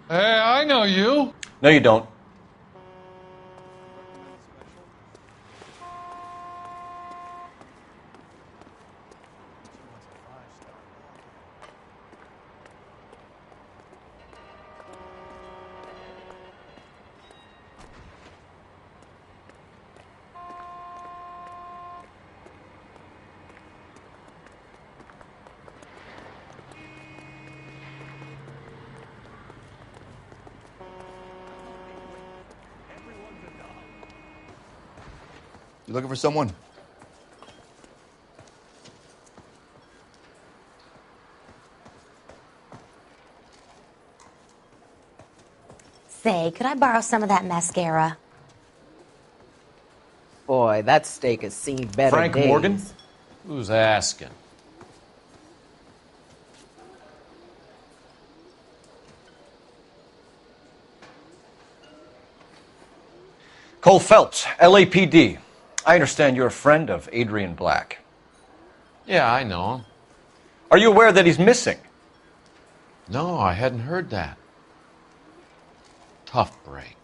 Hey, I know you. No, you don't. You looking for someone? Say, could I borrow some of that mascara? Boy, that steak has seen better Frank days. Morgan? Who's asking? Cole Phelps, LAPD. I understand you're a friend of Adrian Black. Yeah, I know him. Are you aware that he's missing? No, I hadn't heard that. Tough break.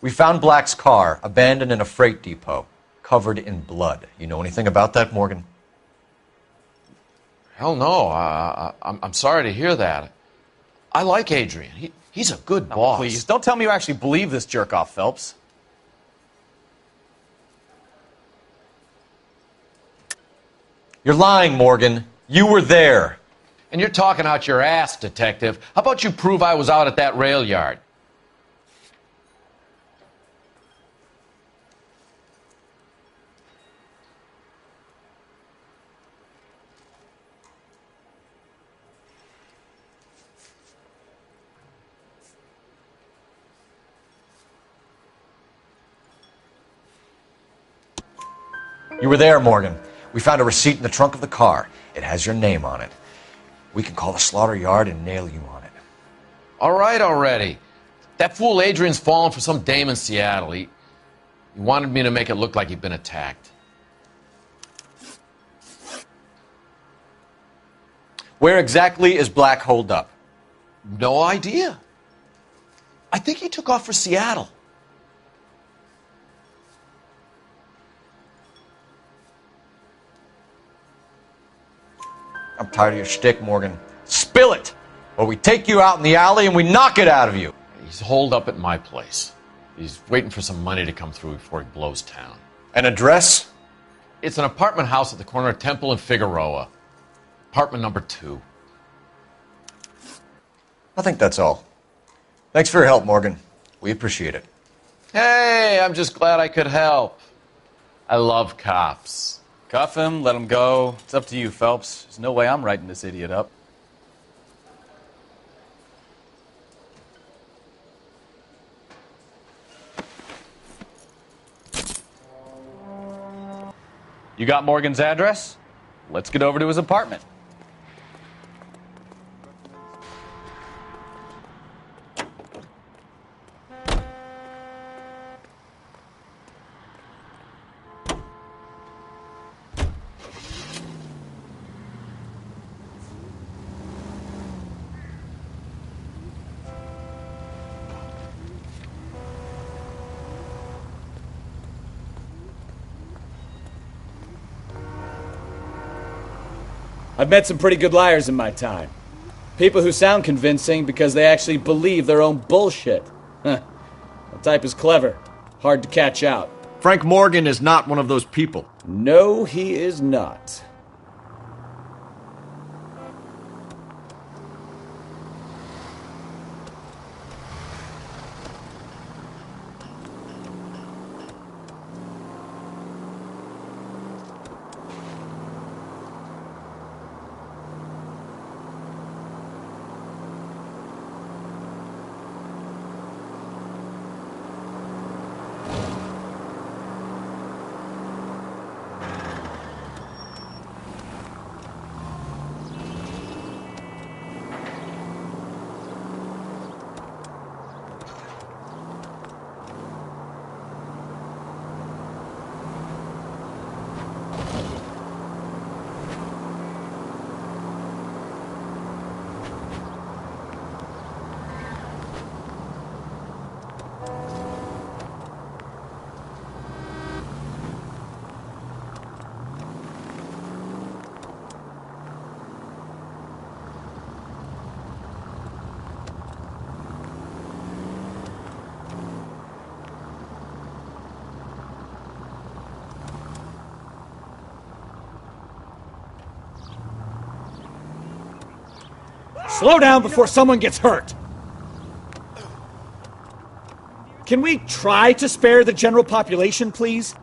We found Black's car abandoned in a freight depot, covered in blood. You know anything about that, Morgan? Hell no. I'm sorry to hear that. I like Adrian. He's a good boss. Please, don't tell me you actually believe this jerk-off, Phelps. You're lying, Morgan. You were there. And you're talking out your ass, detective. How about you prove I was out at that rail yard? You were there, Morgan. We found a receipt in the trunk of the car. It has your name on it. We can call the slaughter yard and nail you on it. All right already. That fool Adrian's fallen for some dame in Seattle. He wanted me to make it look like he'd been attacked. Where exactly is Black holed up? No idea. I think he took off for Seattle. I'm tired of your shtick, Morgan. Spill it! Or we take you out in the alley and we knock it out of you. He's holed up at my place. He's waiting for some money to come through before he blows town. An address? It's an apartment house at the corner of Temple and Figueroa. Apartment number 2. I think that's all. Thanks for your help, Morgan. We appreciate it. Hey, I'm just glad I could help. I love cops. Cuff him, let him go. It's up to you, Phelps. There's no way I'm writing this idiot up. You got Morgan's address? Let's get over to his apartment. I've met some pretty good liars in my time. People who sound convincing because they actually believe their own bullshit. That type is clever. Hard to catch out. Frank Morgan is not one of those people. No, he is not. Slow down before someone gets hurt. Can we try to spare the general population, please?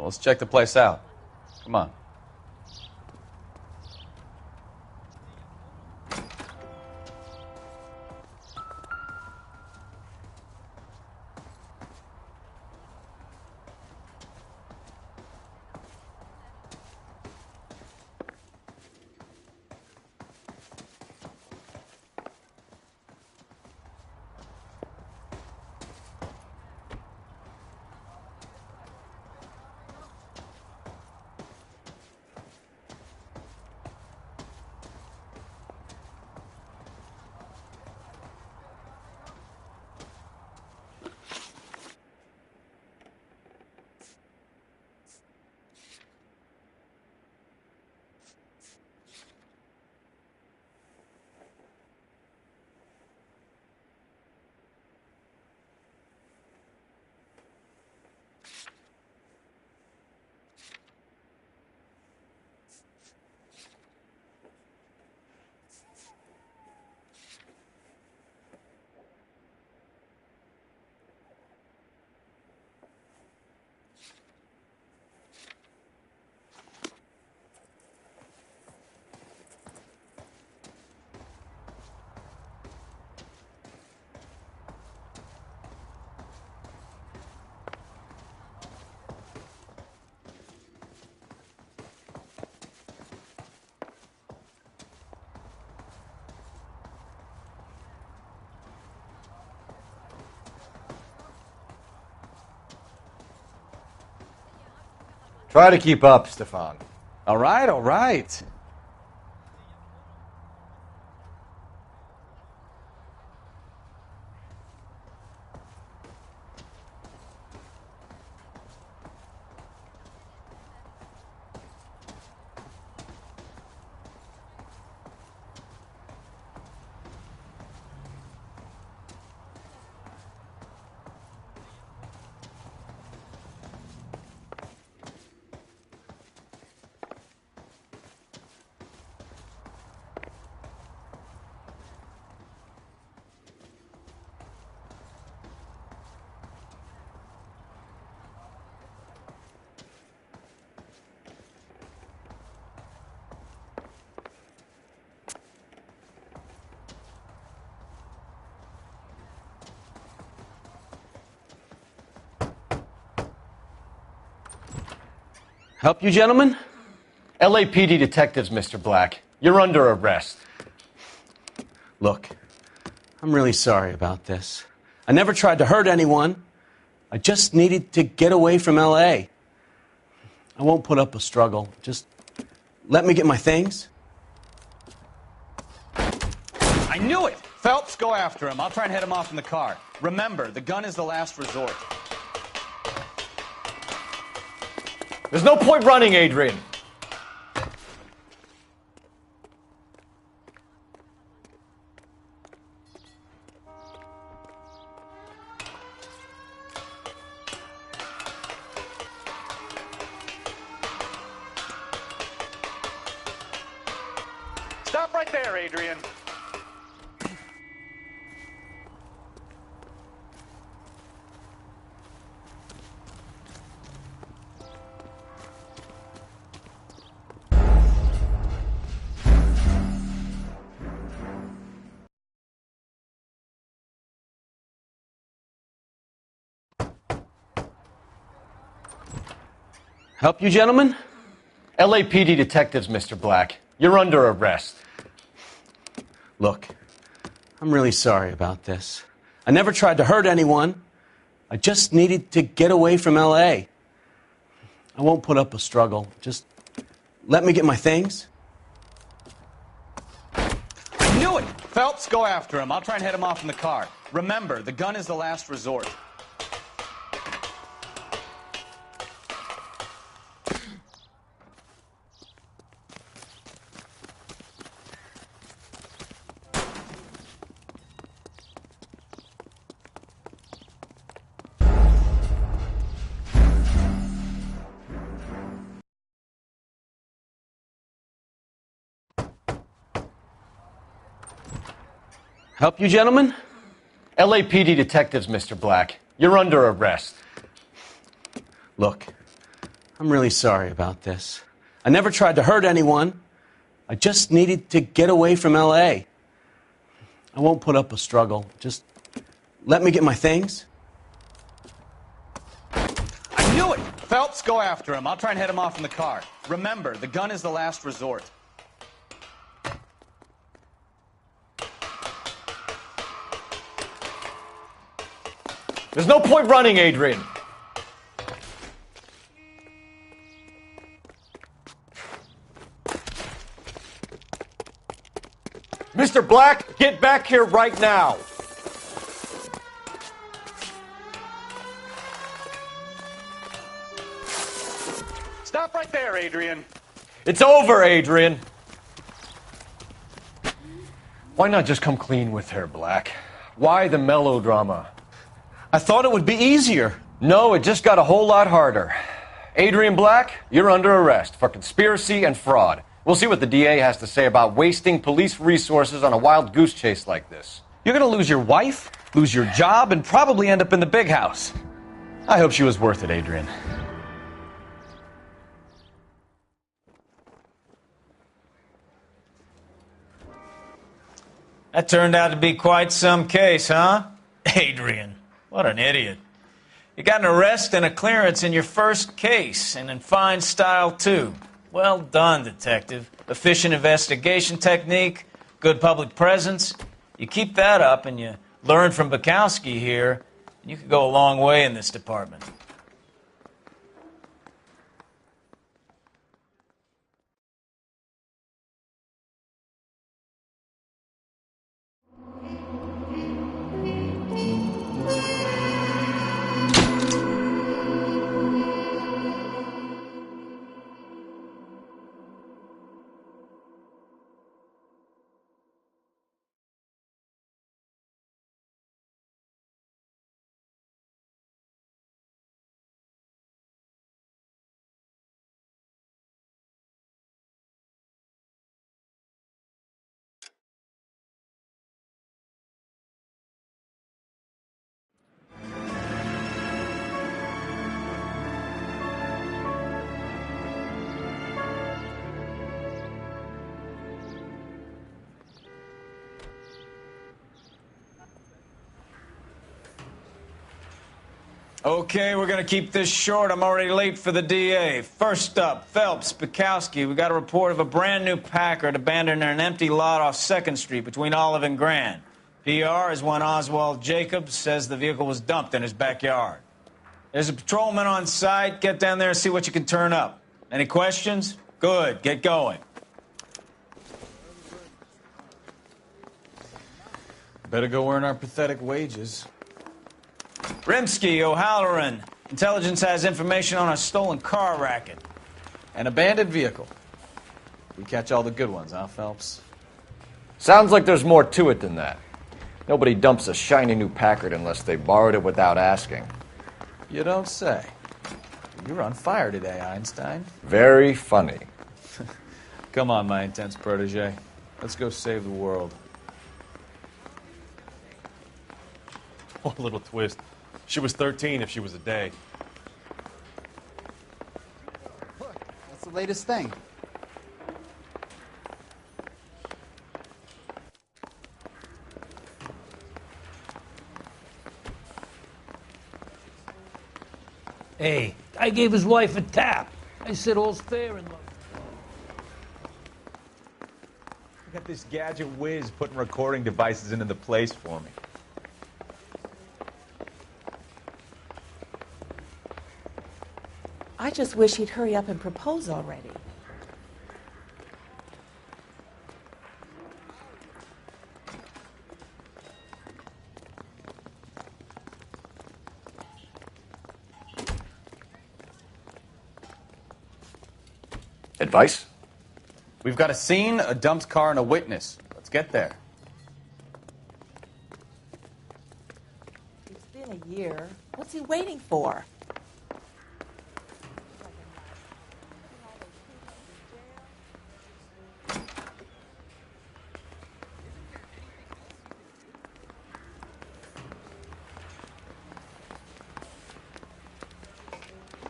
Well, let's check the place out. Come on. Try to keep up, Stefan. All right, all right. Help you, gentlemen? LAPD detectives, Mr. Black. You're under arrest. Look, I'm really sorry about this. I never tried to hurt anyone. I just needed to get away from L.A. I won't put up a struggle. Just let me get my things. I knew it! Phelps, go after him. I'll try and head him off in the car. Remember, the gun is the last resort. There's no point running, Adrian. Stop right there, Adrian. Help you, gentlemen? LAPD detectives, Mr. Black. You're under arrest. Look, I'm really sorry about this. I never tried to hurt anyone. I just needed to get away from L.A. I won't put up a struggle. Just let me get my things. I knew it! Phelps, go after him. I'll try and head him off in the car. Remember, the gun is the last resort. Help you, gentlemen? LAPD detectives, Mr. Black. You're under arrest. Look, I'm really sorry about this. I never tried to hurt anyone. I just needed to get away from L.A. I won't put up a struggle. Just let me get my things. I knew it! Phelps, go after him. I'll try and head him off in the car. Remember, the gun is the last resort. There's no point running, Adrian. Mr. Black, get back here right now. Stop right there, Adrian. It's over, Adrian. Why not just come clean with her, Black? Why the melodrama? I thought it would be easier. No, it just got a whole lot harder. Adrian Black, you're under arrest for conspiracy and fraud. We'll see what the DA has to say about wasting police resources on a wild goose chase like this. You're gonna lose your wife, lose your job, and probably end up in the big house. I hope she was worth it, Adrian. That turned out to be quite some case, huh? Adrian, what an idiot. You got an arrest and a clearance in your first case, and in fine style, too. Well done, detective. Efficient investigation technique, good public presence. You keep that up and you learn from Bukowski here, and you could go a long way in this department. Okay, we're going to keep this short. I'm already late for the DA. First up, Phelps, Bukowski. We got a report of a brand new Packard abandoned in an empty lot off 2nd Street between Olive and Grand. PR is one Oswald Jacobs says the vehicle was dumped in his backyard. There's a patrolman on site. Get down there and see what you can turn up. Any questions? Good. Get going. Better go earn our pathetic wages. Rimsky, O'Halloran. Intelligence has information on a stolen car racket. An abandoned vehicle. We catch all the good ones, huh, Phelps? Sounds like there's more to it than that. Nobody dumps a shiny new Packard unless they borrowed it without asking. You don't say. You're on fire today, Einstein. Very funny. Come on, my intense protege. Let's go save the world. Oh, a little twist. She was 13 if she was a day. That's the latest thing. Hey, I gave his wife a tap. I said all's fair in love. I got this gadget whiz putting recording devices into the place for me. I just wish he'd hurry up and propose already. Advice? We've got a scene, a dumped car, and a witness. Let's get there. It's been a year. What's he waiting for?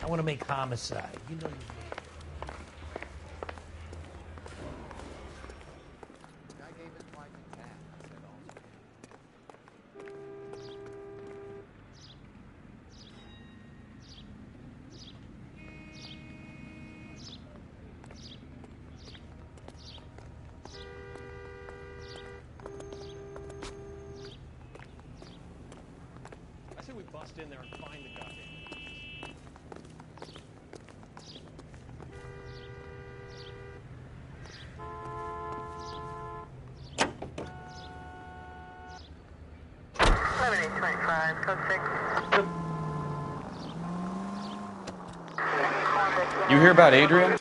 I want to make homicide. You know you I say we bust in there and find the goddamn. You hear about Adrian?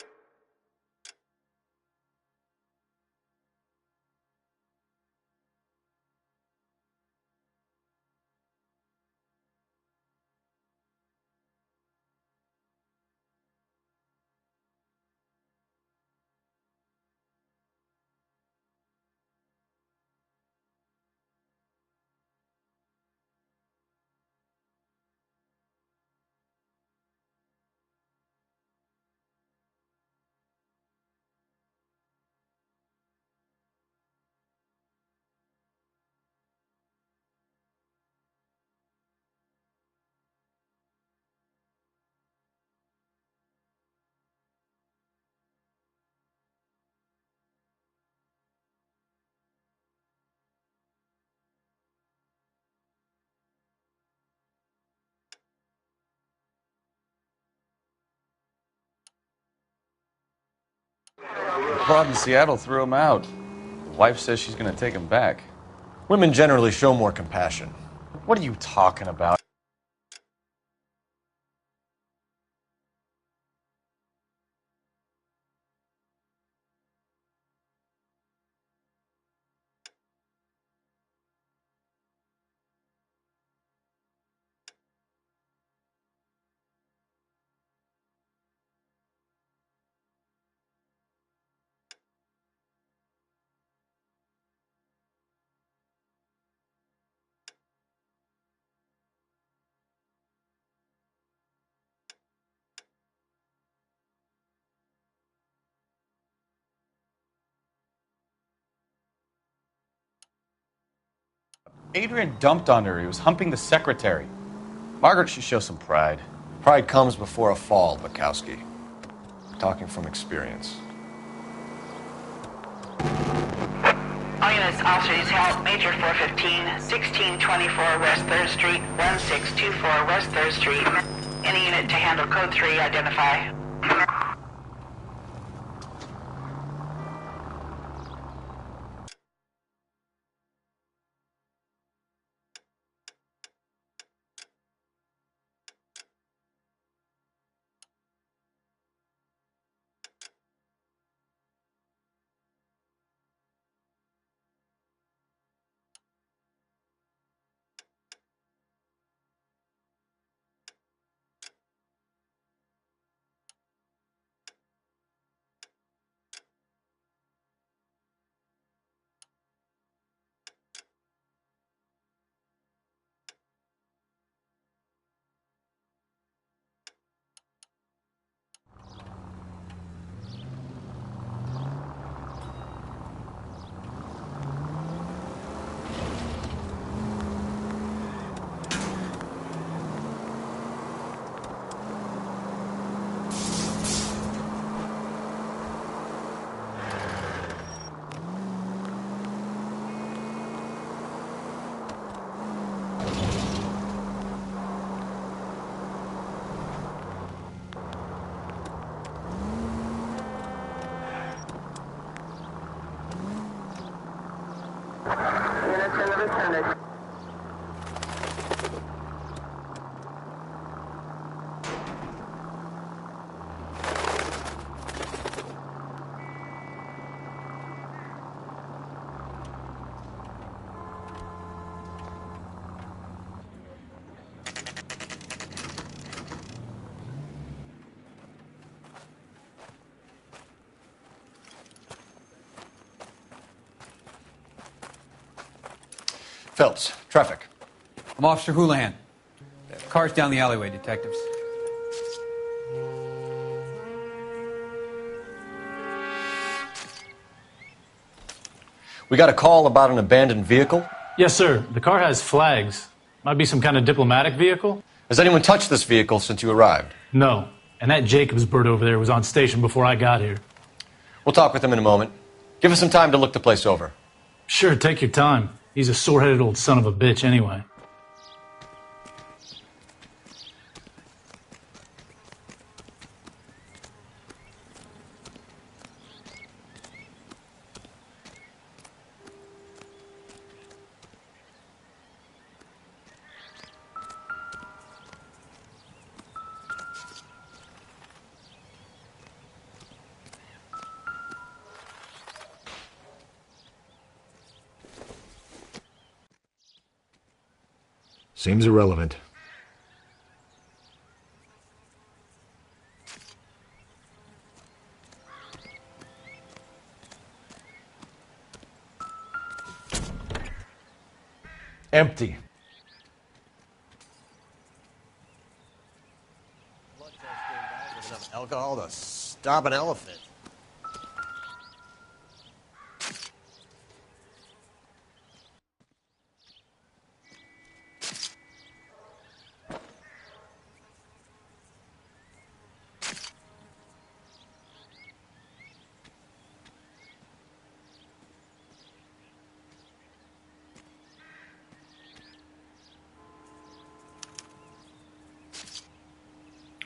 The broad in Seattle threw him out. The wife says she's going to take him back. Women generally show more compassion. What are you talking about? Adrian dumped on her. He was humping the secretary. Margaret should show some pride. Pride comes before a fall, Bukowski. Talking from experience. All units, officers, help. Major 415, 1624 West 3rd Street, 1624 West 3rd Street. Any unit to handle code 3, identify. center. Phelps, traffic. I'm Officer Houlihan. Car's down the alleyway, detectives. We got a call about an abandoned vehicle. Yes, sir. The car has flags. Might be some kind of diplomatic vehicle. Has anyone touched this vehicle since you arrived? No. And that Jacobs bird over there was on station before I got here. We'll talk with him in a moment. Give us some time to look the place over. Sure, take your time. He's a sore-headed old son of a bitch anyway. Seems irrelevant. Empty. Enough alcohol to stop an elephant.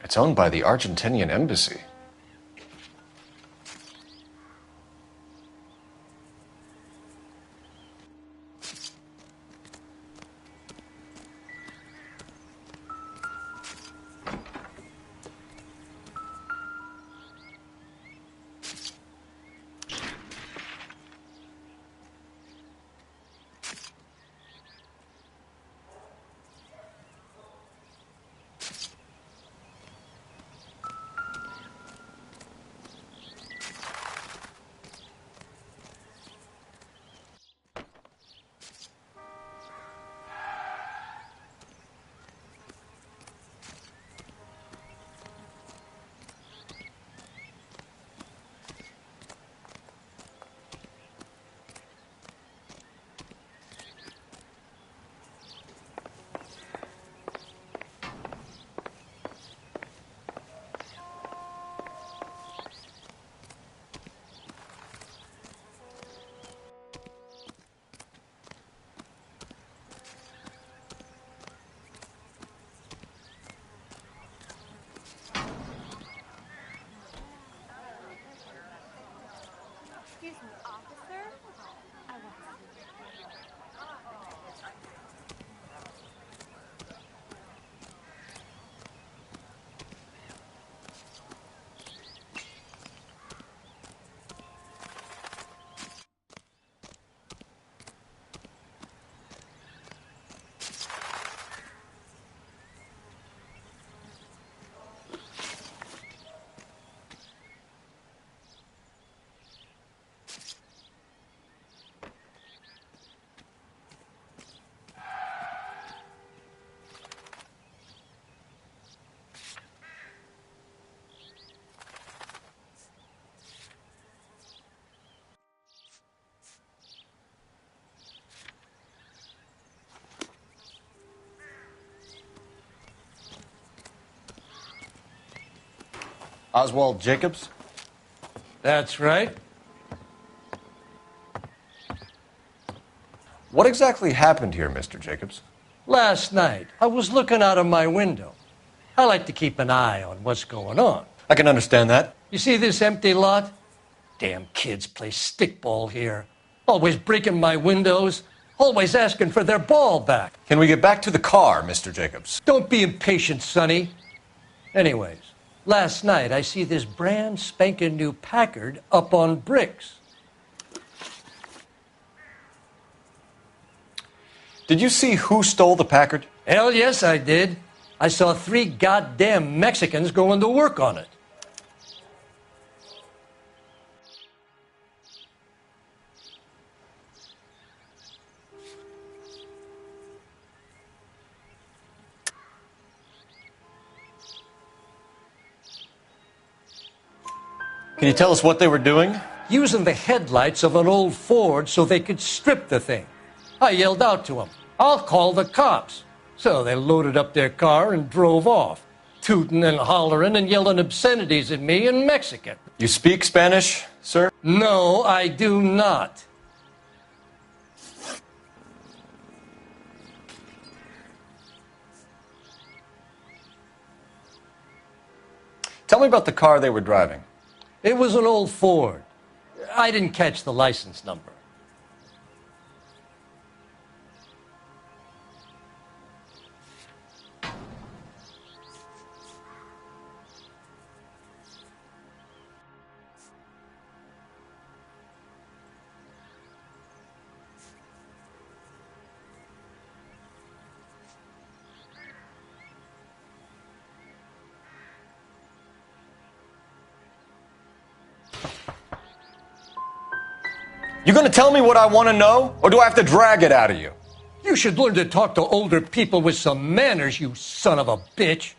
It's owned by the Argentinian embassy. Excuse me, officer? I want Oswald Jacobs? That's right. What exactly happened here, Mr. Jacobs? Last night, I was looking out of my window. I like to keep an eye on what's going on. I can understand that. You see this empty lot? Damn kids play stickball here. Always breaking my windows. Always asking for their ball back. Can we get back to the car, Mr. Jacobs? Don't be impatient, Sonny. Anyways, last night I see this brand spanking new Packard up on bricks. Did you see who stole the Packard? Hell yes, I did. I saw 3 goddamn Mexicans going to work on it. Can you tell us what they were doing? Using the headlights of an old Ford so they could strip the thing. I yelled out to them, "I'll call the cops." So they loaded up their car and drove off, tooting and hollering and yelling obscenities at me in Mexican. You speak Spanish, sir? No, I do not. Tell me about the car they were driving. It was an old Ford. I didn't catch the license number. You gonna tell me what I want to know, or do I have to drag it out of you? You should learn to talk to older people with some manners, you son of a bitch.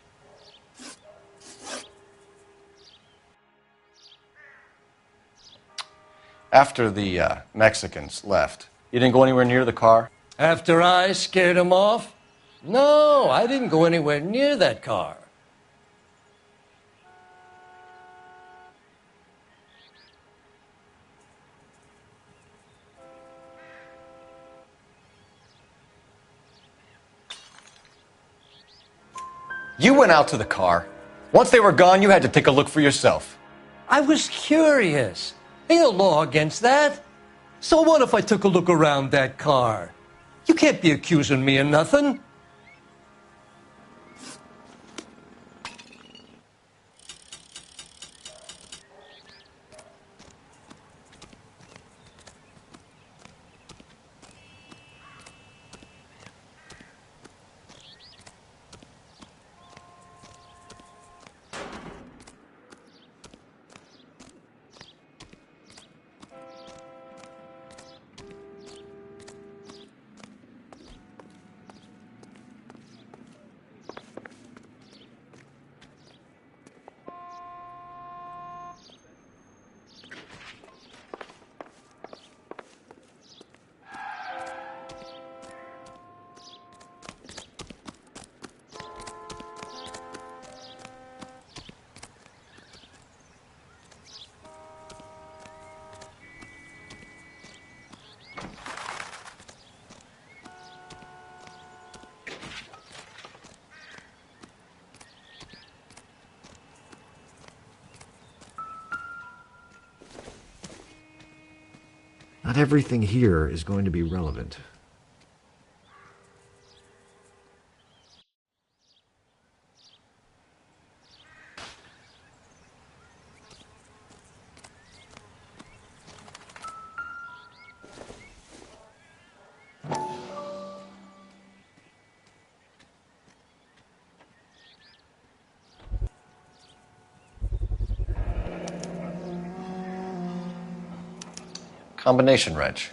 After the Mexicans left, you didn't go anywhere near the car? After I scared them off? No, I didn't go anywhere near that car. You went out to the car. Once they were gone, you had to take a look for yourself. I was curious. Ain't no law against that. So what if I took a look around that car? You can't be accusing me of nothing. Not everything here is going to be relevant. Combination wrench.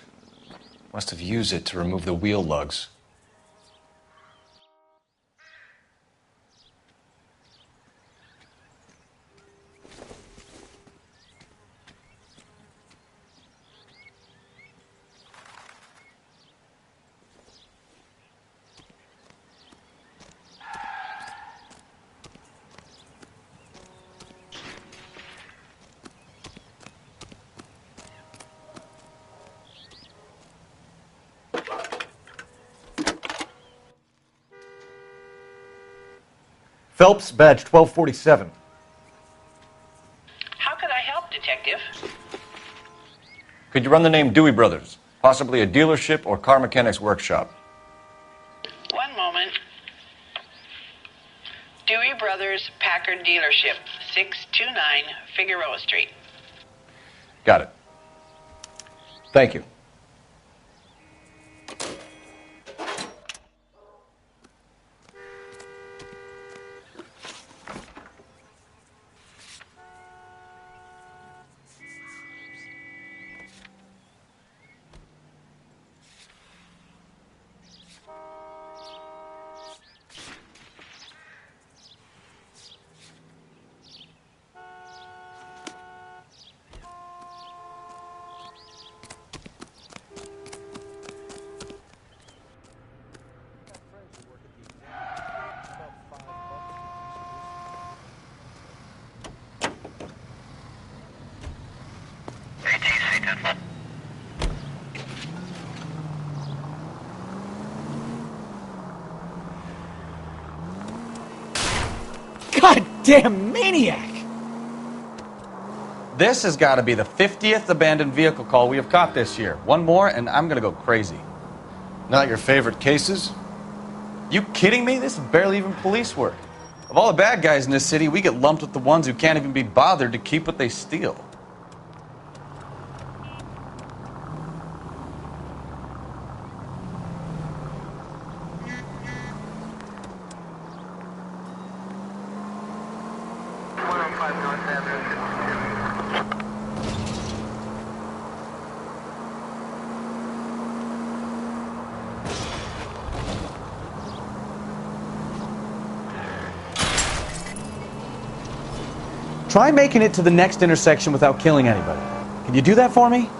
Must have used it to remove the wheel lugs. Phelps, badge 1247. How could I help, Detective? Could you run the name Dewey Brothers? Possibly a dealership or car mechanic's workshop. One moment. Dewey Brothers Packard Dealership, 629 Figueroa Street. Got it. Thank you. Goddamn maniac! This has got to be the 50th abandoned vehicle call we have caught this year. One more, and I'm going to go crazy. Not your favorite cases? You kidding me? This is barely even police work. Of all the bad guys in this city, we get lumped with the ones who can't even be bothered to keep what they steal. Try making it to the next intersection without killing anybody. Can you do that for me?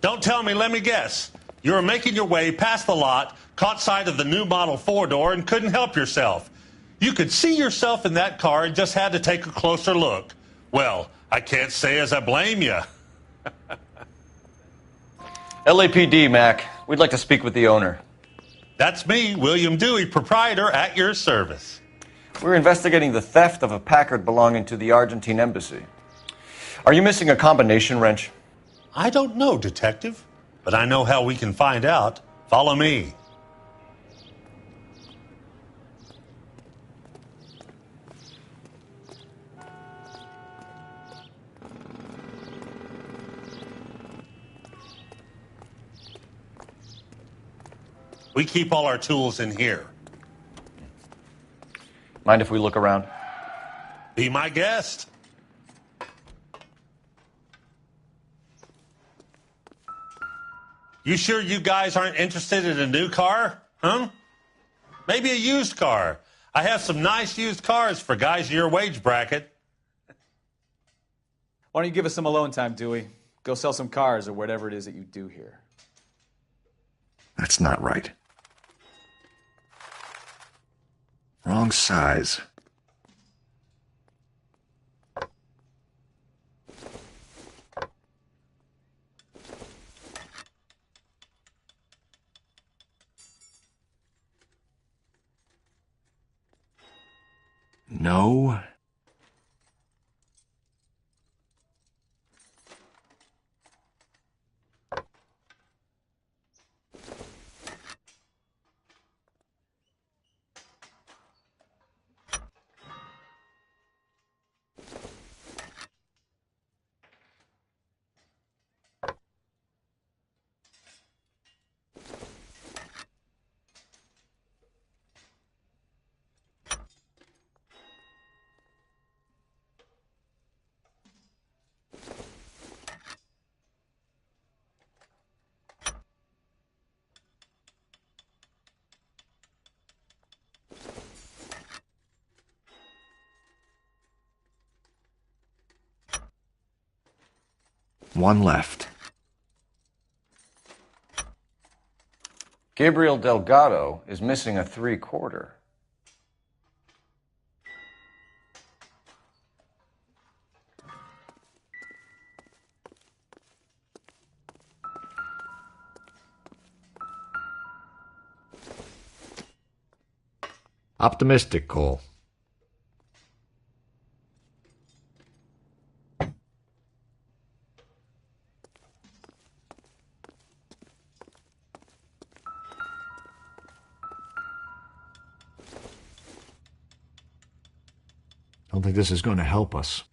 Don't tell me, let me guess. You were making your way past the lot, caught sight of the new model 4-door, and couldn't help yourself. You could see yourself in that car and just had to take a closer look. Well, I can't say as I blame you. LAPD, Mac. We'd like to speak with the owner. That's me, William Dewey, proprietor, at your service. We're investigating the theft of a Packard belonging to the Argentine embassy. Are you missing a combination wrench? I don't know, Detective, but I know how we can find out. Follow me. We keep all our tools in here. Mind if we look around? Be my guest. You sure you guys aren't interested in a new car? Huh? Maybe a used car. I have some nice used cars for guys in your wage bracket. Why don't you give us some alone time, Dewey? Go sell some cars or whatever it is that you do here. That's not right. Wrong size. No. One left. Gabriel Delgado is missing a 3/4. Optimistic, Cole. Don't think this is going to help us.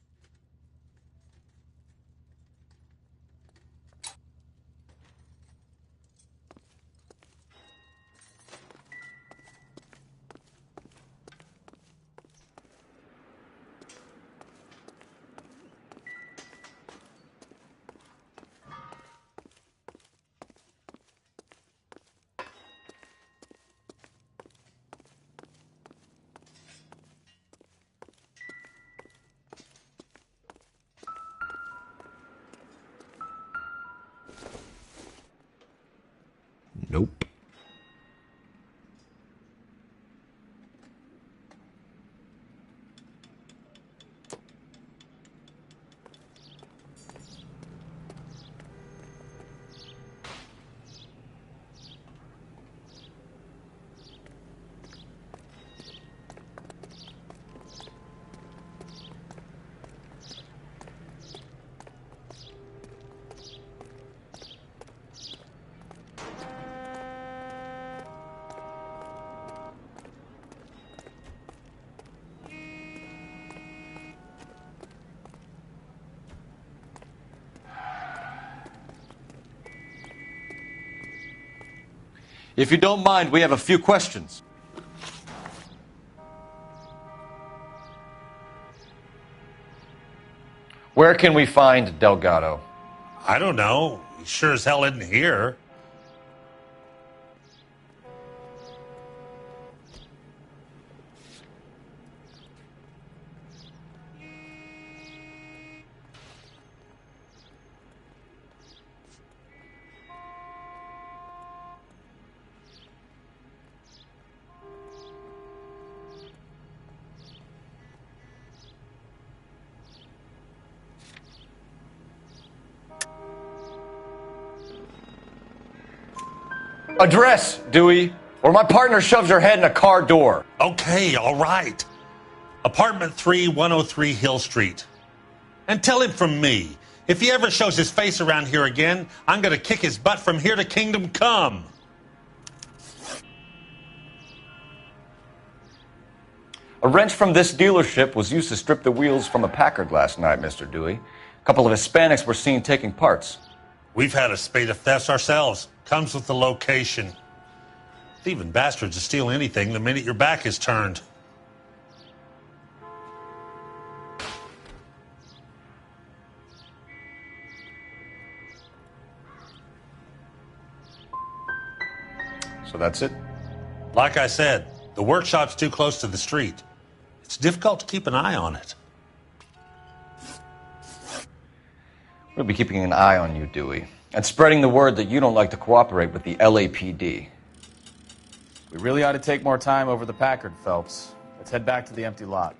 Nope. If you don't mind, we have a few questions. Where can we find Delgado? I don't know. He sure as hell isn't here. Address, Dewey, or my partner shoves her head in a car door. Okay, all right. Apartment 3, 103 Hill Street. And tell him from me, if he ever shows his face around here again, I'm going to kick his butt from here to Kingdom Come. A wrench from this dealership was used to strip the wheels from a Packard last night, Mr. Dewey. A couple of Hispanics were seen taking parts. We've had a spate of thefts ourselves. Comes with the location. Thieving bastards to steal anything the minute your back is turned. So that's it? Like I said, the workshop's too close to the street. It's difficult to keep an eye on it. We'll be keeping an eye on you, Dewey, and spreading the word that you don't like to cooperate with the LAPD. We really ought to take more time over the Packard, Phelps. Let's head back to the empty lot.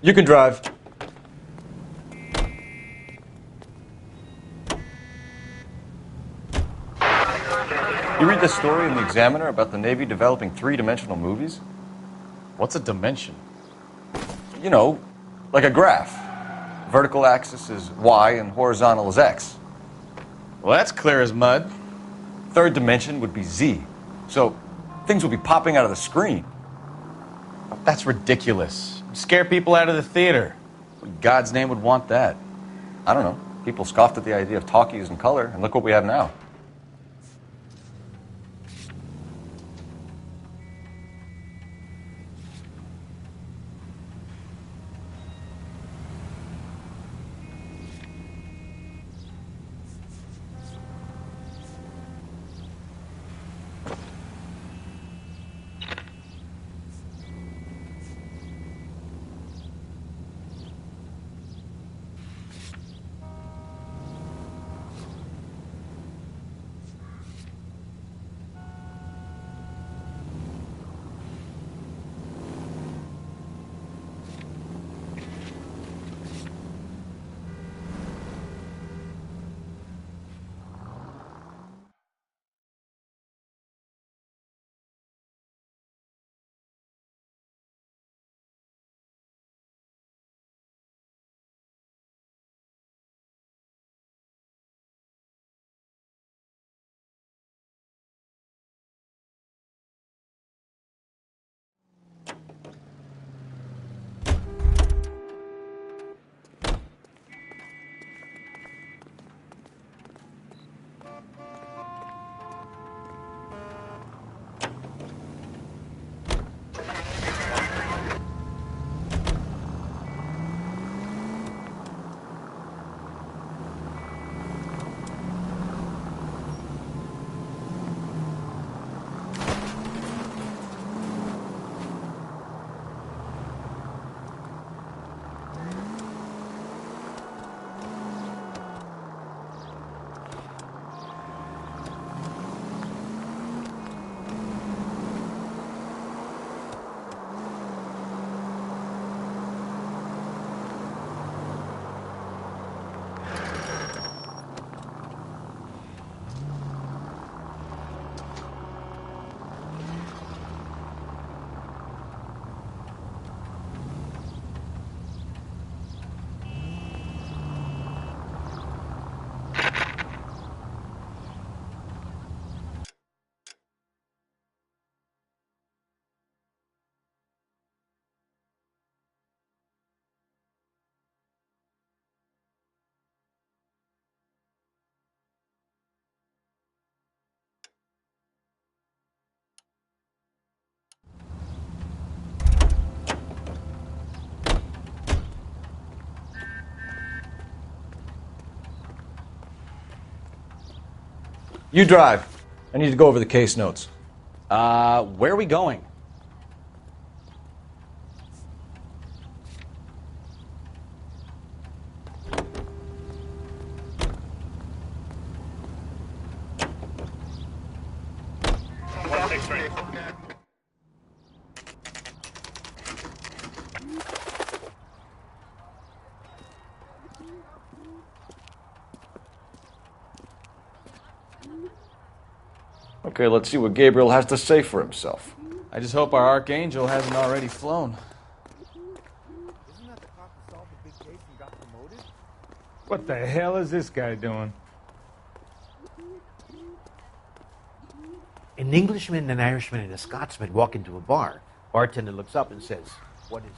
You can drive. You read this story in the Examiner about the Navy developing three-dimensional movies? What's a dimension? You know, like a graph. Vertical axis is Y and horizontal is X. Well, that's clear as mud. Third dimension would be Z. So things will be popping out of the screen. That's ridiculous. You scare people out of the theater. What in God's name would want that? I don't know. People scoffed at the idea of talkies in color, and look what we have now. You drive. I need to go over the case notes. Where are we going? Okay, let's see what Gabriel has to say for himself. I just hope our archangel hasn't already flown. Isn't that the cop who solved the big case and got promoted? What the hell is this guy doing? An Englishman, an Irishman, and a Scotsman walk into a bar. Bartender looks up and says, "What is it?"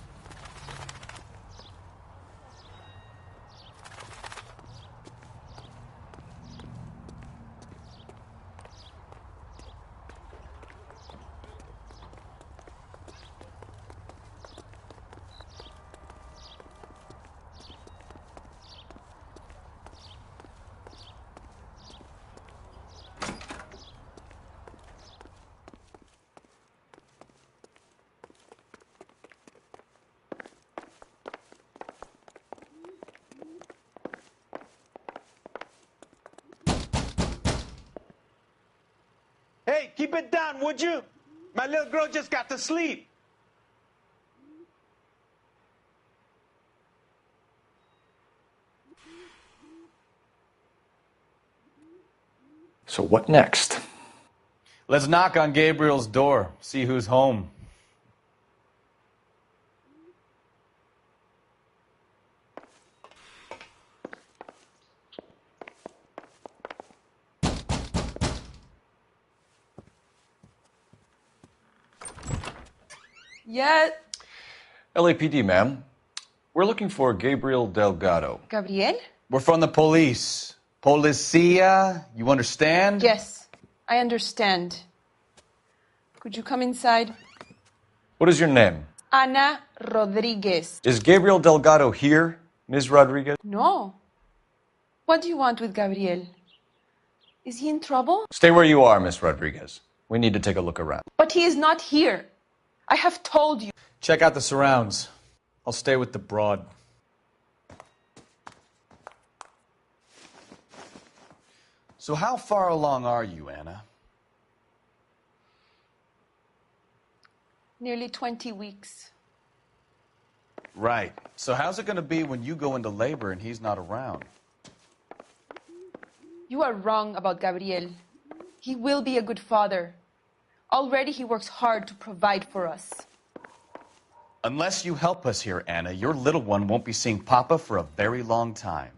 Hey, keep it down, would you? My little girl just got to sleep. So what next? Let's knock on Gabriel's door, see who's home. Yeah, LAPD, ma'am. We're looking for Gabriel Delgado. Gabriel? We're from the police. Policia, you understand? Yes, I understand. Could you come inside? What is your name? Ana Rodriguez. Is Gabriel Delgado here, Ms. Rodriguez? No. What do you want with Gabriel? Is he in trouble? Stay where you are, Ms. Rodriguez. We need to take a look around. But he is not here. I have told you. Check out the surrounds. I'll stay with the broad. So how far along are you, Anna? Nearly 20 weeks. Right. So how's it going to be when you go into labor and he's not around? You are wrong about Gabriel. He will be a good father. Already he works hard to provide for us. Unless you help us here, Anna, your little one won't be seeing Papa for a very long time.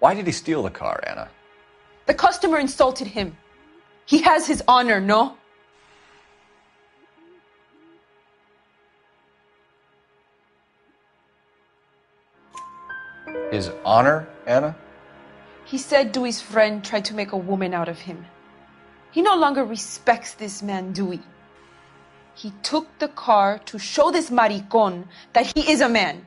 Why did he steal the car, Anna? The customer insulted him. He has his honor, no? His honor, Anna? He said Dewey's friend tried to make a woman out of him. He no longer respects this man, Dewey. He took the car to show this maricón that he is a man.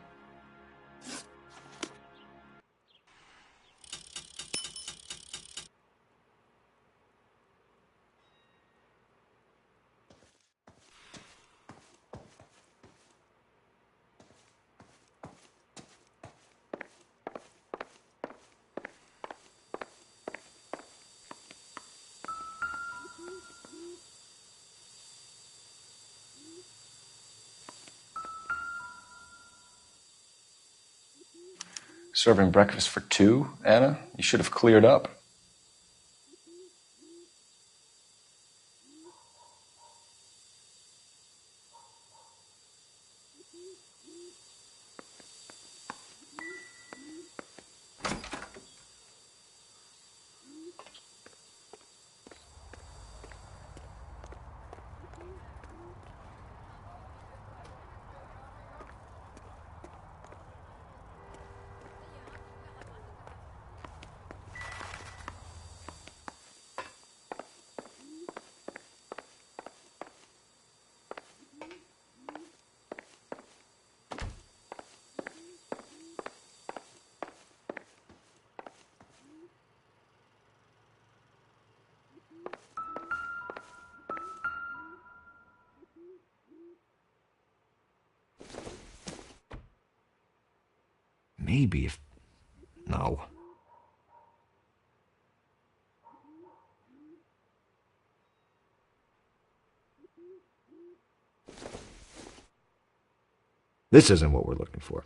Serving breakfast for two, Anna? You should have cleared up. Maybe if... No. This isn't what we're looking for.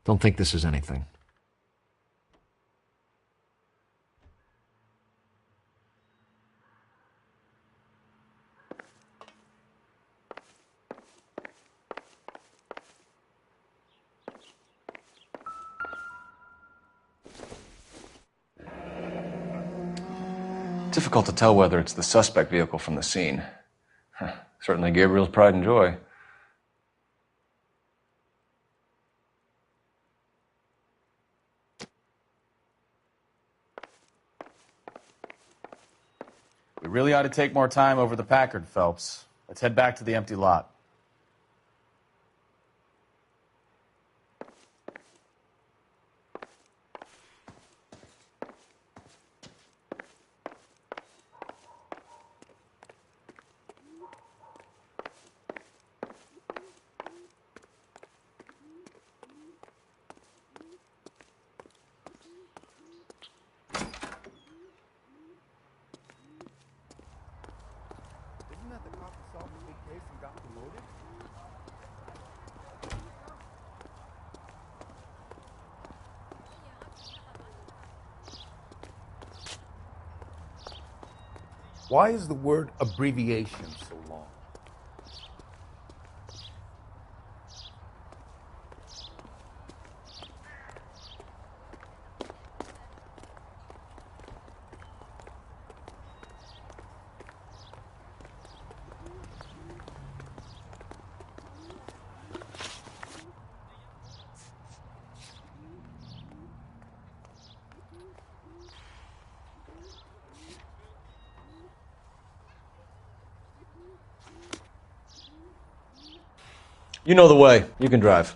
Don't think this is anything. Difficult to tell whether it's the suspect vehicle from the scene. Certainly Gabriel's pride and joy. We really ought to take more time over the Packard, Phelps. Let's head back to the empty lot. Why is the word abbreviation so long? You know the way. You can drive.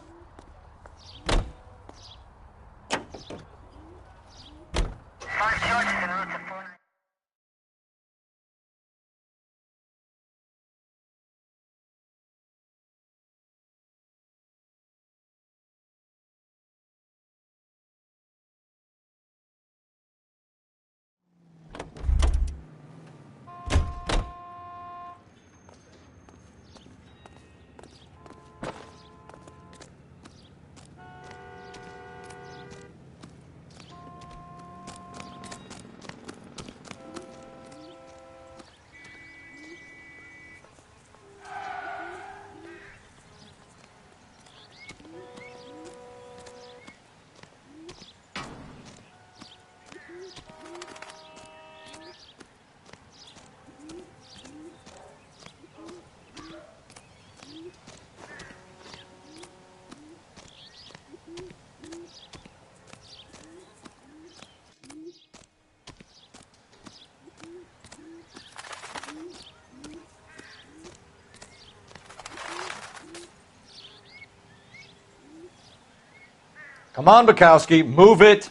Come on, Bukowski, move it.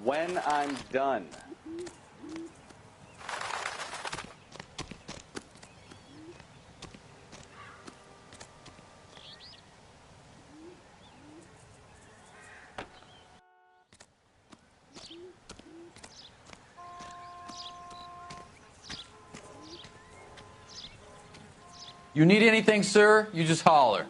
When I'm done. You need anything, sir? You just holler.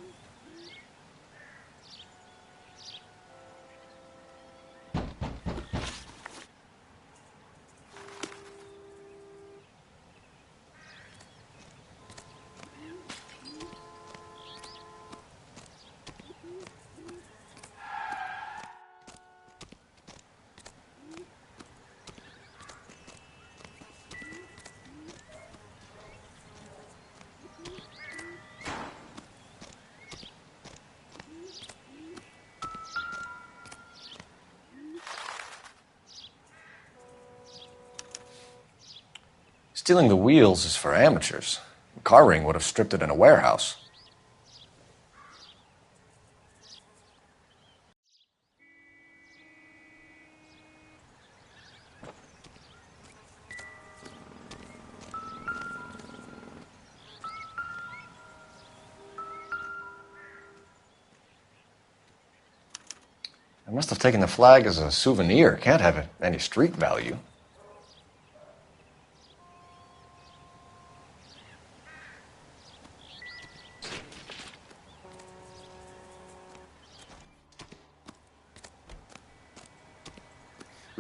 Stealing the wheels is for amateurs. Car ring would have stripped it in a warehouse. I must have taken the flag as a souvenir. Can't have any street value.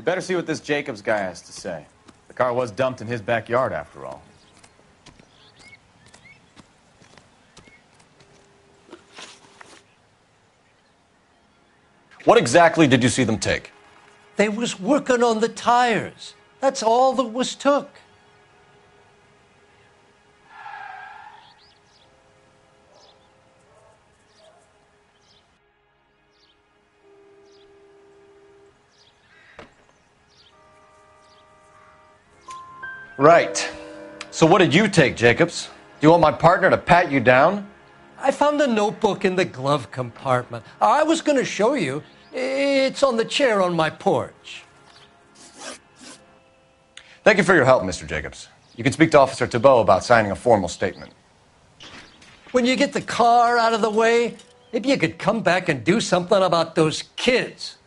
We better see what this Jacobs guy has to say. The car was dumped in his backyard, after all. What exactly did you see them take? They was working on the tires. That's all that was took. Right. So what did you take, Jacobs? Do you want my partner to pat you down? I found a notebook in the glove compartment. I was going to show you. It's on the chair on my porch. Thank you for your help, Mr. Jacobs. You can speak to Officer Thibault about signing a formal statement. When you get the car out of the way, maybe you could come back and do something about those kids.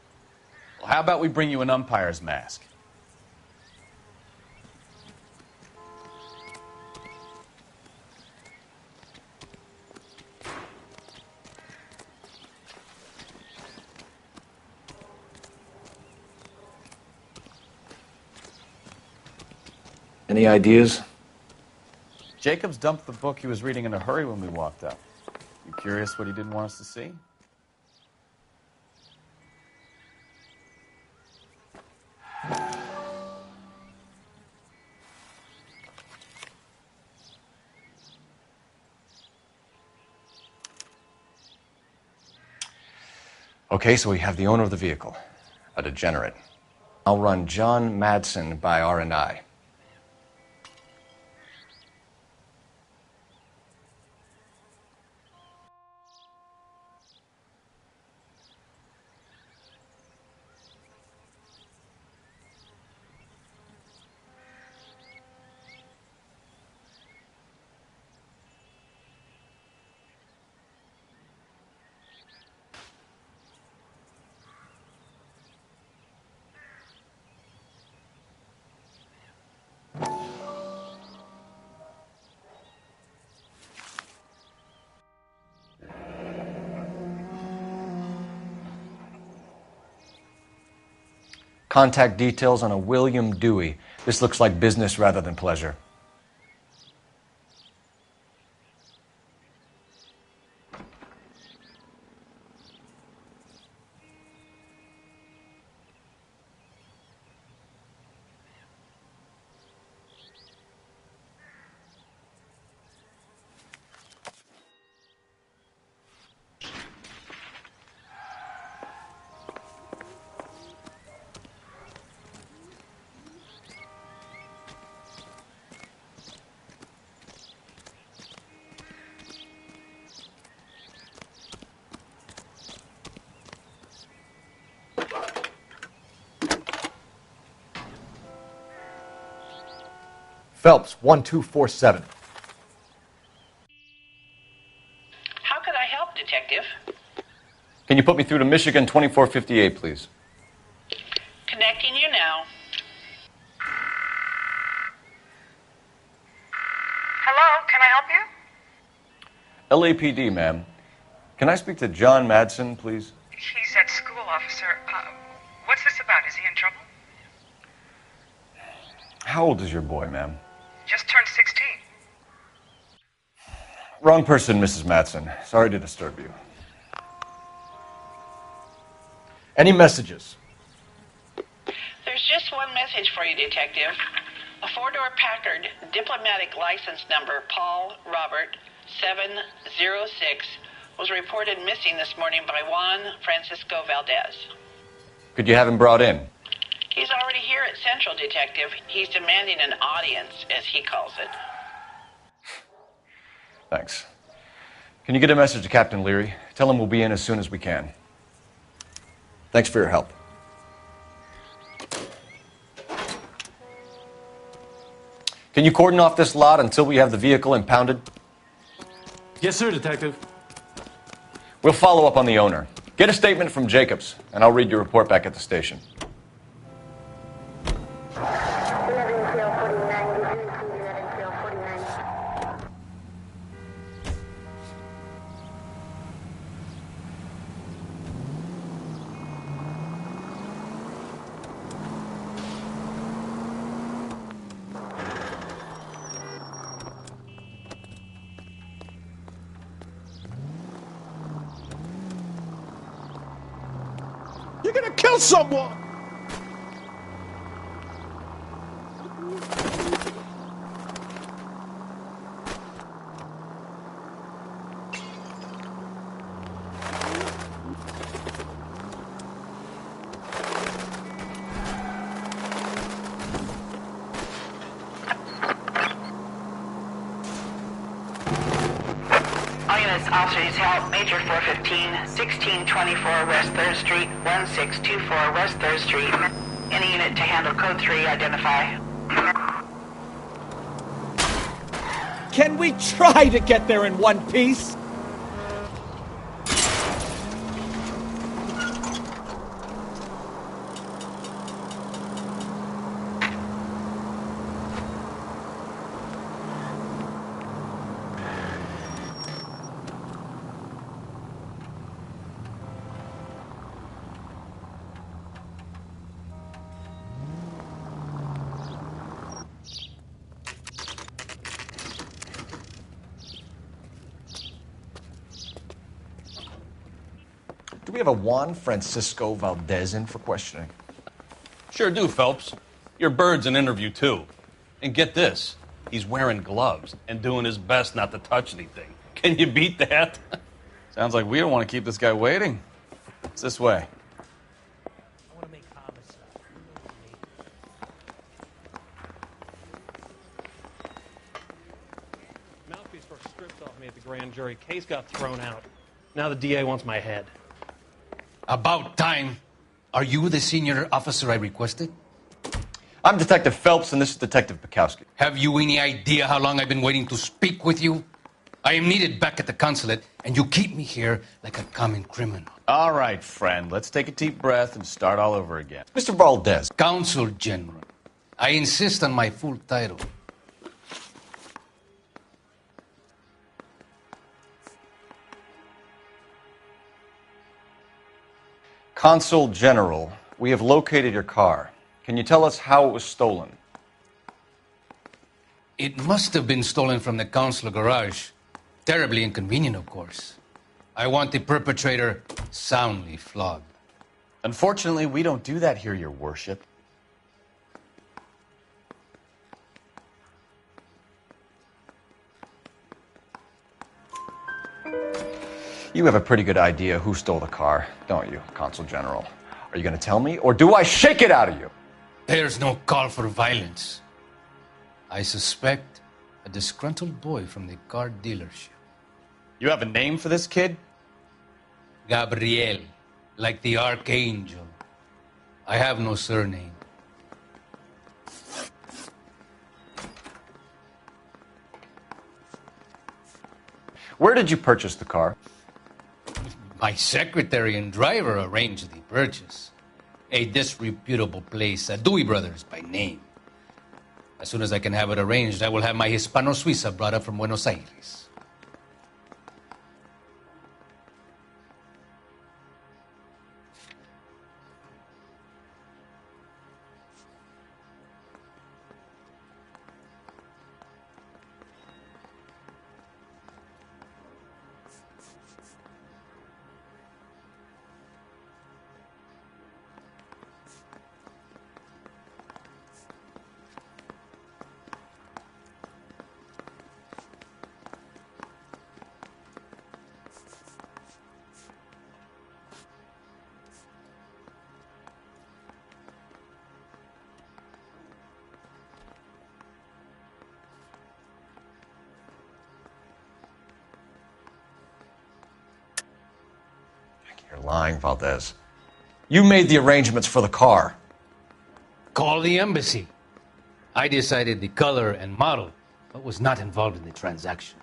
Well, how about we bring you an umpire's mask? Any ideas? Jacobs dumped the book he was reading in a hurry when we walked up. You curious what he didn't want us to see? Okay, so we have the owner of the vehicle, a degenerate. I'll run John Madsen by R&I. Contact details on a William Dewey. This looks like business rather than pleasure. Phelps, 1247. How could I help, Detective? Can you put me through to Michigan 2458, please? Connecting you now. Hello, can I help you? LAPD, ma'am. Can I speak to John Madsen, please? He's at school, officer. What's this about? Is he in trouble? How old is your boy, ma'am? Just turned 16. Wrong person, Mrs. Madsen. Sorry to disturb you. Any messages? There's just one message for you, Detective. A four-door Packard, diplomatic license number Paul Robert 706, was reported missing this morning by Juan Francisco Valdez. Could you have him brought in? He's already here at Central, Detective. He's demanding an audience, as he calls it. Thanks. Can you get a message to Captain Leary? Tell him we'll be in as soon as we can. Thanks for your help. Can you cordon off this lot until we have the vehicle impounded? Yes, sir, Detective. We'll follow up on the owner. Get a statement from Jacobs, and I'll read your report back at the station. You're gonna kill someone! All units, officers help. Major 415, 1624 West 3rd Street, 1624 West 3rd Street. Any unit to handle code 3, identify. Can we try to get there in one piece? we have a Juan Francisco Valdez in for questioning? Sure do, Phelps. Your bird's an interview, too. And get this, he's wearing gloves and doing his best not to touch anything. Can you beat that? Sounds like we don't want to keep this guy waiting. It's this way. Mouthpiece got stripped off me at the grand jury. Case got thrown out. Now the DA wants my head. About time. Are you the senior officer I requested? I'm Detective Phelps, and this is Detective Bukowski. Have you any idea how long I've been waiting to speak with you? I am needed back at the consulate, and you keep me here like a common criminal. All right, friend. Let's take a deep breath and start all over again. Mr. Valdez. Consul General. I insist on my full title. Consul General, we have located your car. Can you tell us how it was stolen? It must have been stolen from the consular garage. Terribly inconvenient, of course. I want the perpetrator soundly flogged. Unfortunately, we don't do that here, Your Worship. You have a pretty good idea who stole the car, don't you, Consul General? Are you going to tell me, or do I shake it out of you? There's no call for violence. I suspect a disgruntled boy from the car dealership. You have a name for this kid? Gabriel, like the archangel. I have no surname. Where did you purchase the car? My secretary and driver arranged the purchase. A disreputable place, Dewey Brothers by name. As soon as I can have it arranged, I will have my Hispano Suiza brought up from Buenos Aires. You're lying, Valdez. You made the arrangements for the car. Call the embassy. I decided the color and model, but was not involved in the transaction.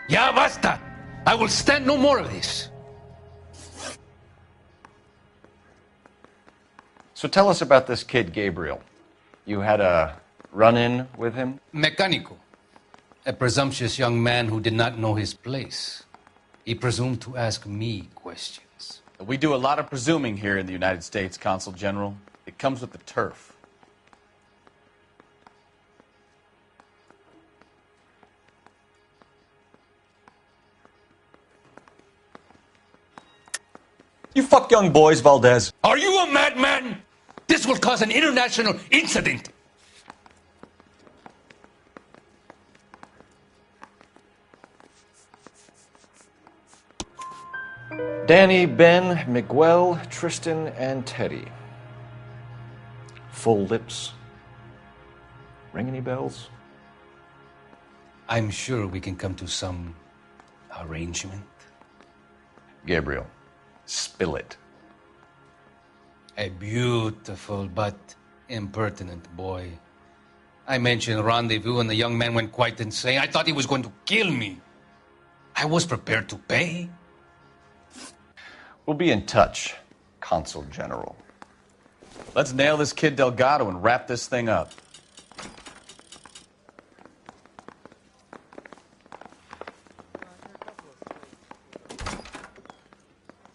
Ya basta! I will stand no more of this. So tell us about this kid, Gabriel. You had a run-in with him? Mecánico. A presumptuous young man who did not know his place. He presumed to ask me questions. We do a lot of presuming here in the United States, Consul General. It comes with the turf. You fuck young boys, Valdez. Are you a madman? This will cause an international incident. Danny, Ben, Miguel, Tristan, and Teddy. Full lips. Ring any bells? I'm sure we can come to some arrangement. Gabriel, spill it. A beautiful but impertinent boy. I mentioned rendezvous and the young man went quite insane. I thought he was going to kill me. I was prepared to pay. We'll be in touch, Consul General. Let's nail this kid Delgado and wrap this thing up.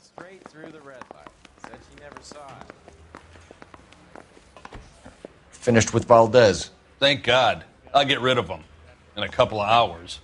Straight through the red light. Said she never saw it. Finished with Valdez. Thank God. I'll get rid of him in a couple of hours.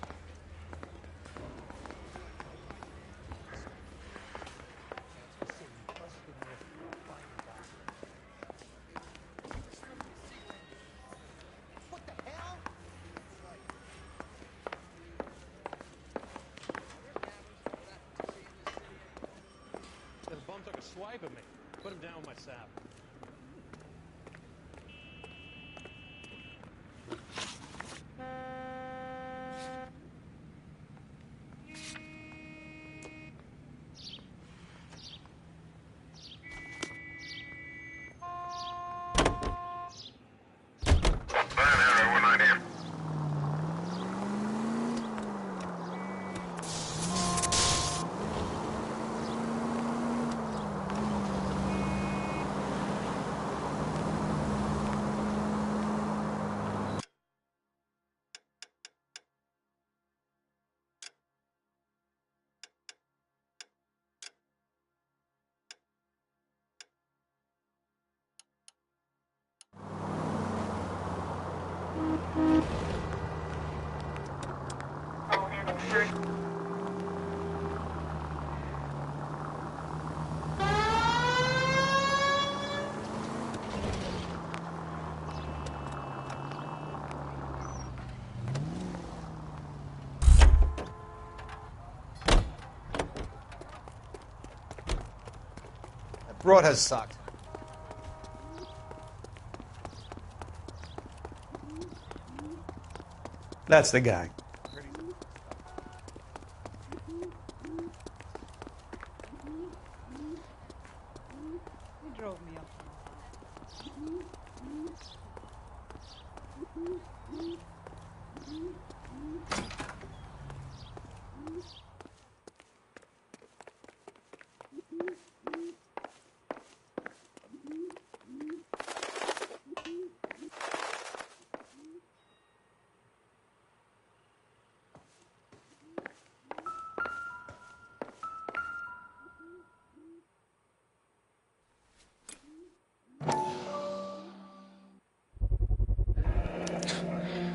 The bum took a swipe at me. Put him down with my sap. Broad has sucked. That's the guy. He drove me up.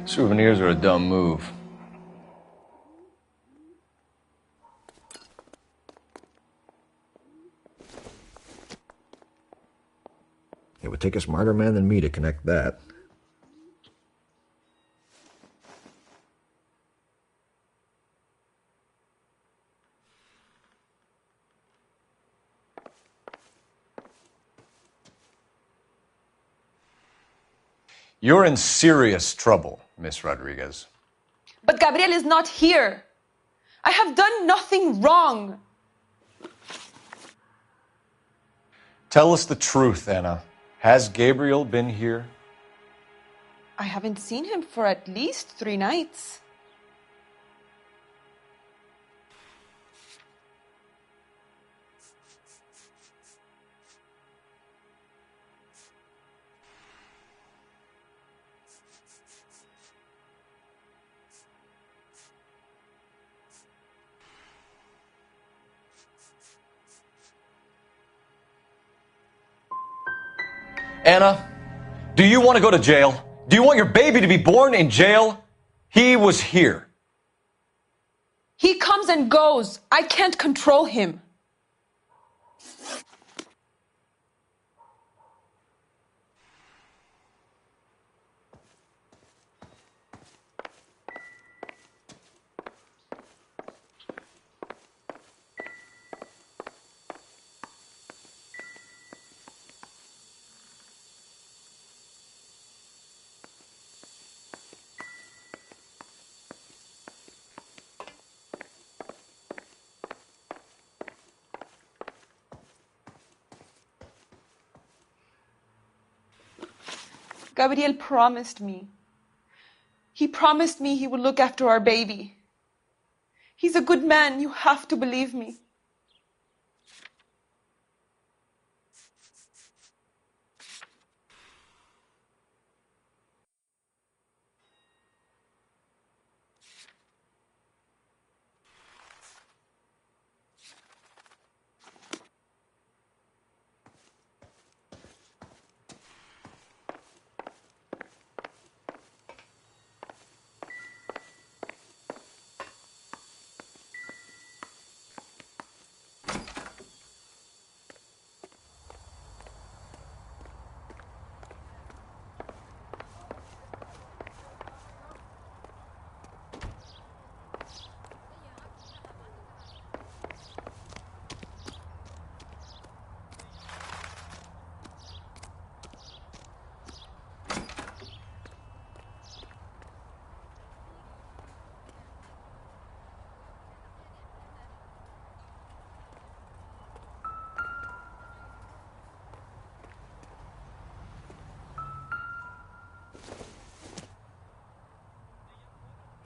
Souvenirs are a dumb move. It would take a smarter man than me to connect that. You're in serious trouble, Miss Rodriguez. But Gabriel is not here. I have done nothing wrong. Tell us the truth, Anna. Has Gabriel been here? I haven't seen him for at least 3 nights. Anna, do you want to go to jail? Do you want your baby to be born in jail? He was here. He comes and goes. I can't control him. Gabriel promised me. He promised me he would look after our baby. He's a good man. You have to believe me.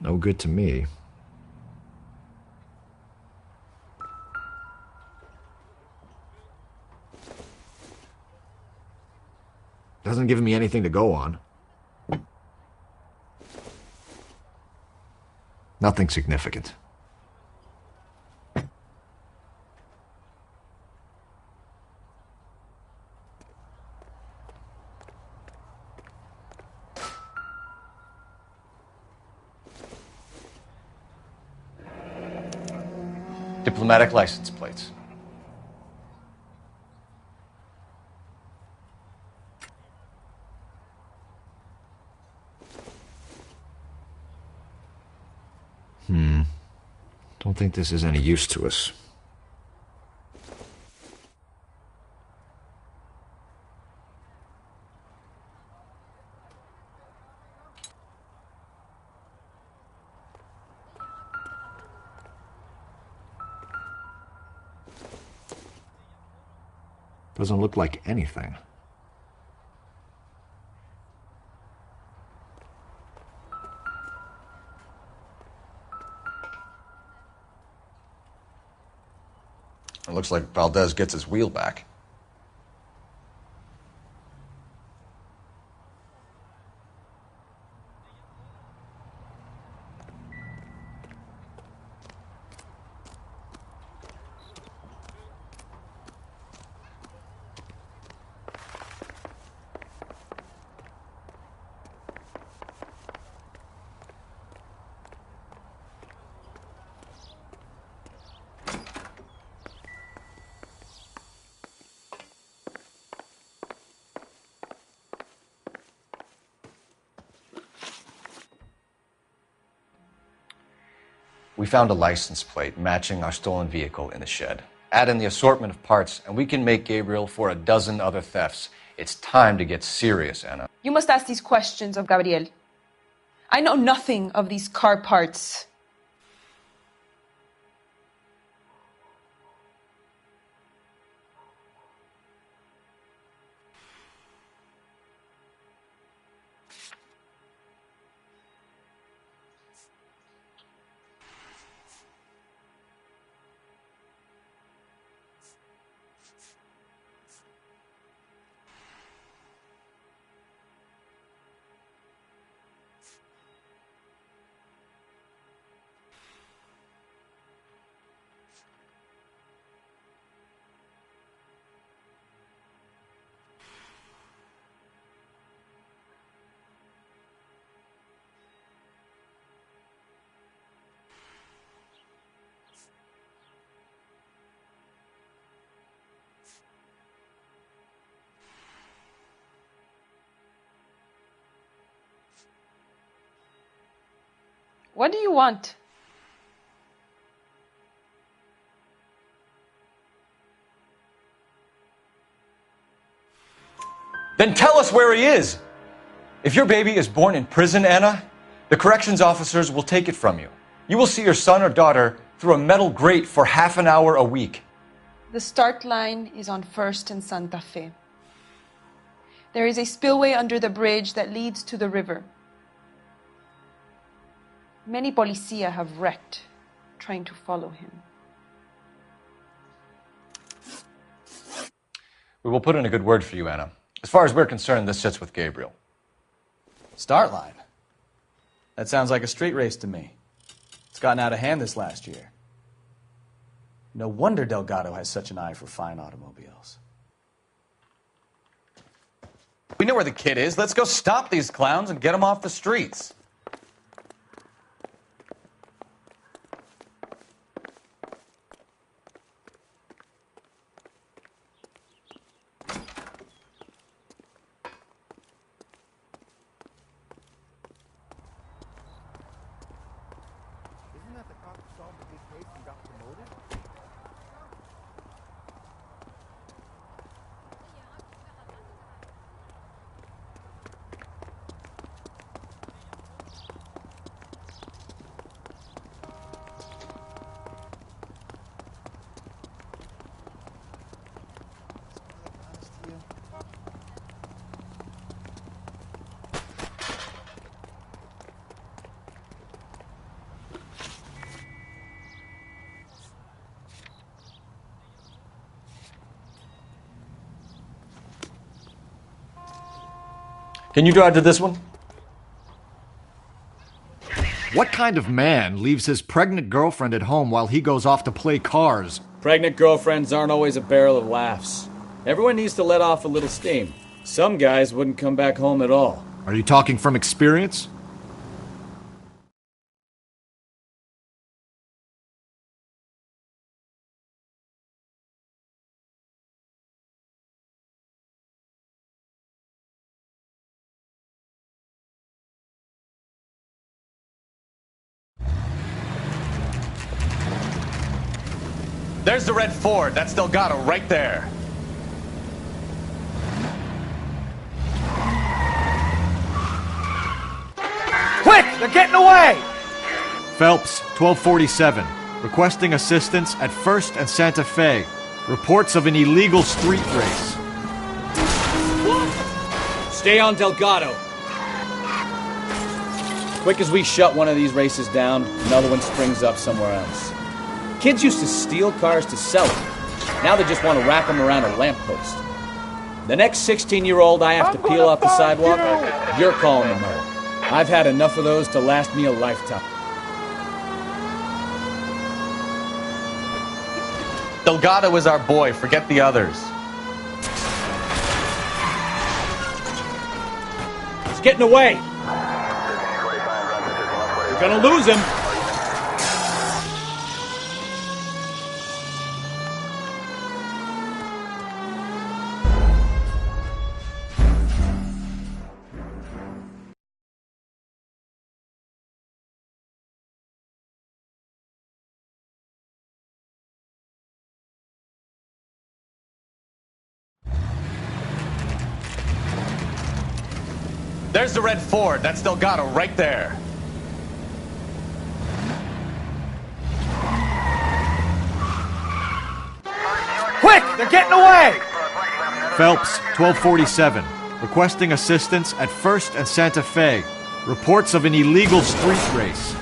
No good to me. Doesn't give me anything to go on. Nothing significant. Diplomatic license plates. Don't think this is any use to us. Doesn't look like anything. It looks like Valdez gets his wheel back. We found a license plate matching our stolen vehicle in the shed. Add in the assortment of parts, and we can make Gabriel for a dozen other thefts. It's time to get serious, Anna. You must ask these questions of Gabriel. I know nothing of these car parts. What do you want? Then tell us where he is! If your baby is born in prison, Anna, the corrections officers will take it from you. You will see your son or daughter through a metal grate for half an hour a week. The start line is on 1st and Santa Fe. There is a spillway under the bridge that leads to the river. Many policia have wrecked trying to follow him. We will put in a good word for you, Anna. As far as we're concerned, this sits with Gabriel. Start line? That sounds like a street race to me. It's gotten out of hand this last year. No wonder Delgado has such an eye for fine automobiles. We know where the kid is. Let's go stop these clowns and get them off the streets. Isn't that the cop who solved the big case and got promoted? Can you drive to this one? What kind of man leaves his pregnant girlfriend at home while he goes off to play cars? Pregnant girlfriends aren't always a barrel of laughs. Everyone needs to let off a little steam. Some guys wouldn't come back home at all. Are you talking from experience? There's the red Ford. That's Delgado right there. Quick! They're getting away! Phelps, 1247. Requesting assistance at 1st and Santa Fe. Reports of an illegal street race. Stay on Delgado. Quick as we shut one of these races down, another one springs up somewhere else. Kids used to steal cars to sell them. Now they just want to wrap them around a lamppost. The next 16-year-old I have to peel off the sidewalk, you're calling the murder. I've had enough of those to last me a lifetime. Delgado is our boy. Forget the others. He's getting away. We're gonna lose him. There's the red Ford. That's Delgado right there. Quick! They're getting away! Phelps, 1247. Requesting assistance at 1st and Santa Fe. Reports of an illegal street race.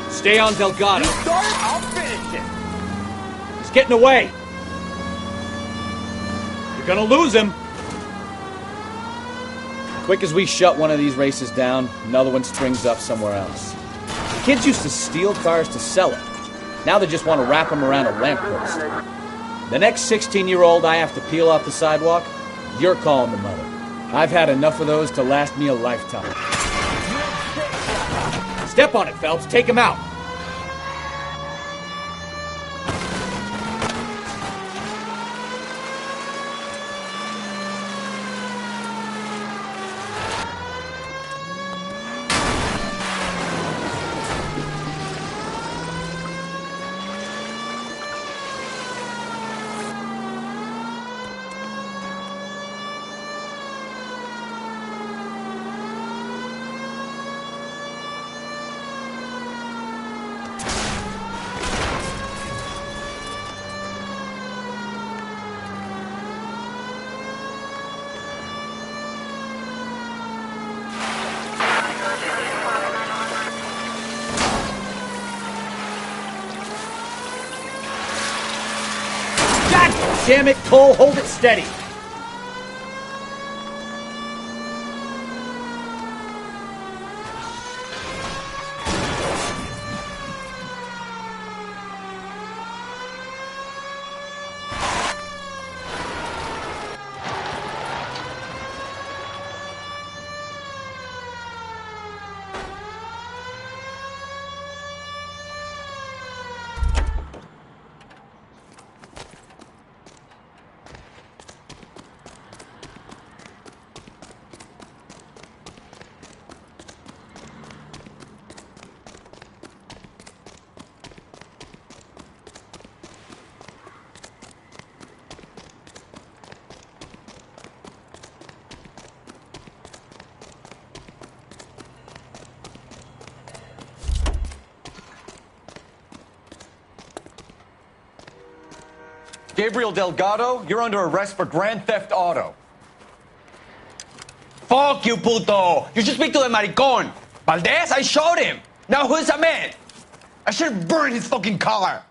Stay on Delgado. You start it, I'll finish it. He's getting away. You're gonna lose him. Quick as we shut one of these races down, another one springs up somewhere else. Kids used to steal cars to sell them. Now they just want to wrap them around a lamppost. The next 16-year-old I have to peel off the sidewalk, you're calling the mother. I've had enough of those to last me a lifetime. Step on it, Phelps. Take him out. Damn it, Cole, hold it steady. Gabriel Delgado, you're under arrest for grand theft auto. Fuck you, puto! You should speak to the maricon! Valdez, I showed him! Now who's a man? I should burn his fucking car!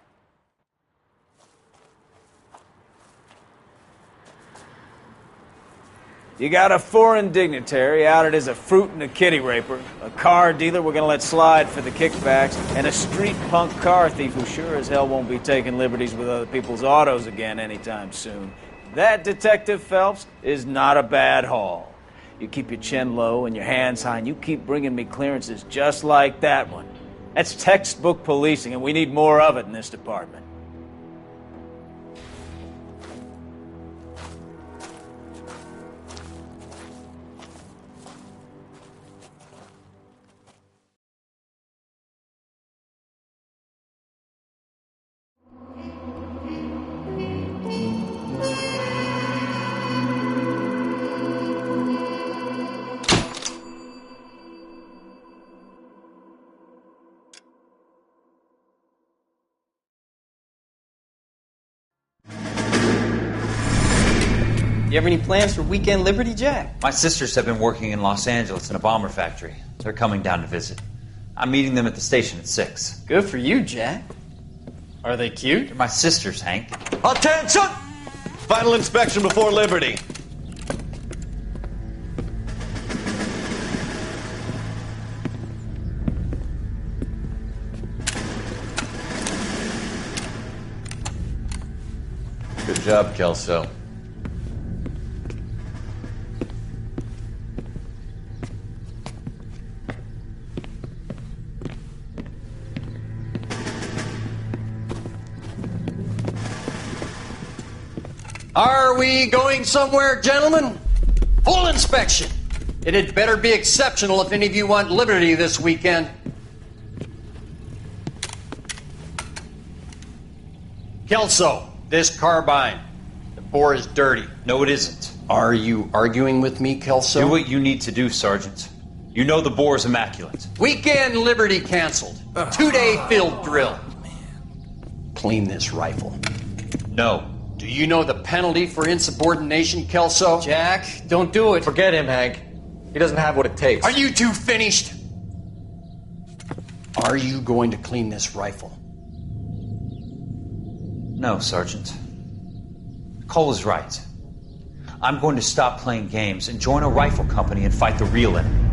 You got a foreign dignitary outed as a fruit and a kitty raper, a car dealer we're gonna let slide for the kickbacks, and a street punk car thief who sure as hell won't be taking liberties with other people's autos again anytime soon. That, Detective Phelps, is not a bad haul. You keep your chin low and your hands high, and you keep bringing me clearances just like that one. That's textbook policing, and we need more of it in this department. You have any plans for Weekend Liberty, Jack? My sisters have been working in Los Angeles in a bomber factory. They're coming down to visit. I'm meeting them at the station at 6. Good for you, Jack. Are they cute? They're my sisters, Hank. Attention! Final inspection before Liberty. Good job, Kelso. Are we going somewhere, gentlemen? Full inspection. It had better be exceptional if any of you want liberty this weekend. Kelso, this carbine. The bore is dirty. No, it isn't. Are you arguing with me, Kelso? Do what you need to do, Sergeant. You know the bore is immaculate. Weekend liberty canceled. 2-day field drill. Clean this rifle. No. Do you know the penalty for insubordination, Kelso? Jack, don't do it. Forget him, Hank. He doesn't have what it takes. Are you two finished? Are you going to clean this rifle? No, Sergeant. Cole is right. I'm going to stop playing games and join a rifle company and fight the real enemy.